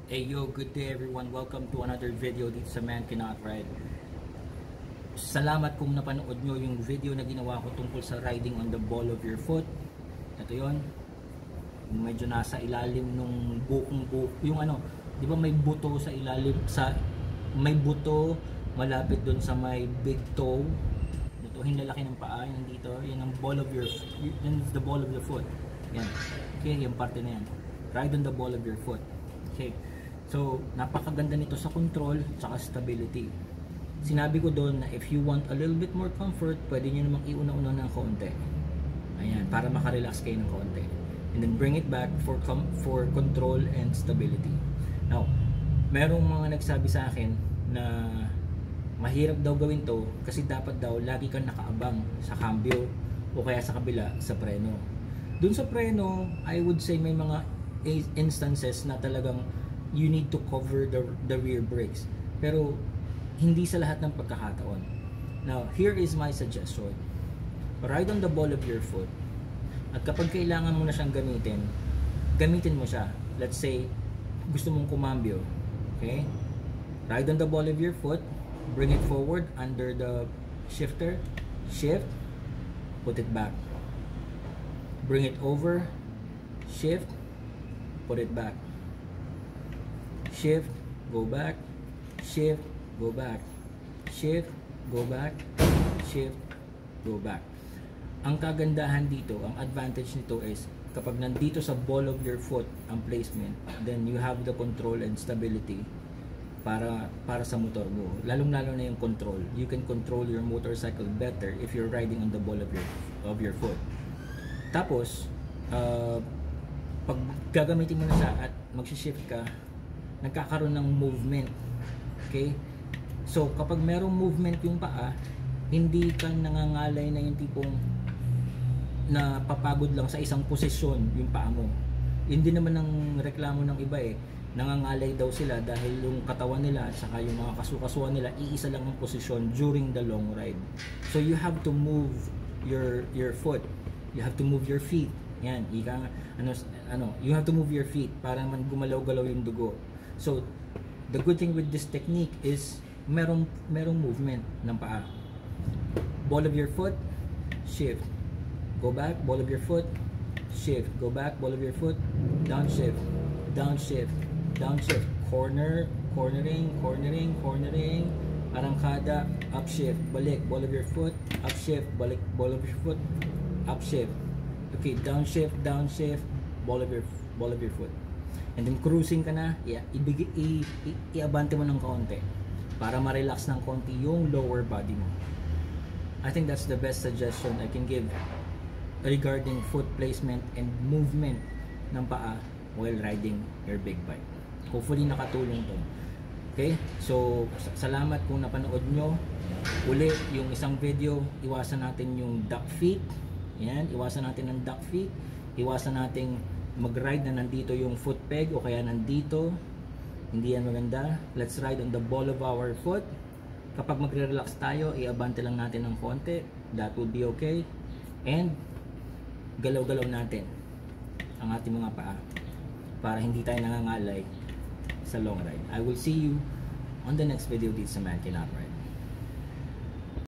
Hey yo, good day everyone. Welcome to another video dito sa Man Cannot Ride. Salamat kung napanood nyo yung video na ginawa ko tungkol sa riding on the ball of your foot. Ito yon. Medyo nasa ilalim nung buko, yung ano, di ba may buto sa ilalim, may buto malapit dun sa may big toe. Ito, hinlalaki ng paa, yan dito, yan ang ball of your, yan is the ball of the foot. Yan. Okay, yung parte na yan. Ride on the ball of your foot. Okay. So, napakaganda nito sa control at stability. Sinabi ko doon na if you want a little bit more comfort, pwede nyo namang iuna-una ng konti. Ayan, para makarelax kayo ng konti. And then bring it back for control and stability. Now, merong mga nagsabi sa akin na mahirap daw gawin to kasi dapat daw lagi kang nakaabang sa cambio o kaya sa kabila sa preno. Doon sa preno, I would say may mga instances na talagang you need to cover the rear brakes, pero hindi sa lahat ng pagkakataon. Now, here is my suggestion. Ride on the ball of your foot, at kapag kailangan mo na siyang gamitin mo siya. Let's say gusto mong kumambyo, okay? Ride on the ball of your foot, bring it forward under the shifter, shift, put it back, bring it over, shift, put it back, shift, go back, shift, go back, shift, go back, shift, go back. Ang kagandahan dito, ang advantage nito is kapag nandito sa ball of your foot ang placement, then you have the control and stability para sa motor mo. Lalong-lalo na yung control. You can control your motorcycle better if you're riding on the ball of your foot. Tapos, pag gagamitin mo na siya at mag-shift ka, nagkakaroon ng movement. Okay? So, kapag merong movement yung paa, hindi ka nangangalay na yung tipong na papagod lang sa isang posisyon yung paa mo. Hindi naman ang reklamo ng iba nangangalay daw sila dahil yung katawan nila at saka yung mga kasukasuan nila iisa lang ang posisyon during the long ride. So, you have to move your foot. You have to move your feet. Yan, you have to move your feet para man gumalaw-galaw yung dugo. So, the good thing with this technique is merong movement ng paa. Ball of your foot, shift. Go back, ball of your foot, shift. Go back, ball of your foot, down shift. Down shift. Down shift. Cornering. Arangkada, up shift. Balik, ball of your foot, up shift. Balik, ball of your foot, up shift. Okay, down shift, ball of your foot. And then cruising ka na, iabante mo ng konti para ma-relax ng konti yung lower body mo. I think that's the best suggestion I can give regarding foot placement and movement ng paa while riding your big bike. Hopefully nakatulong to. Okay? So, salamat kung napanood nyo. Uli, yung isang video, iwasan natin yung duck feet. Yan, iwasan natin ng duck feet. Iwasan natin mag-ride na nandito yung foot peg o kaya nandito. Hindi yan maganda. Let's ride on the ball of our foot. Kapag magre-relax tayo, iabante lang natin ng konti. That would be okay. And galaw-galaw natin ang ating mga paa para hindi tayo nangangalay sa long ride. I will see you on the next video dito sa Man Cannot Ride.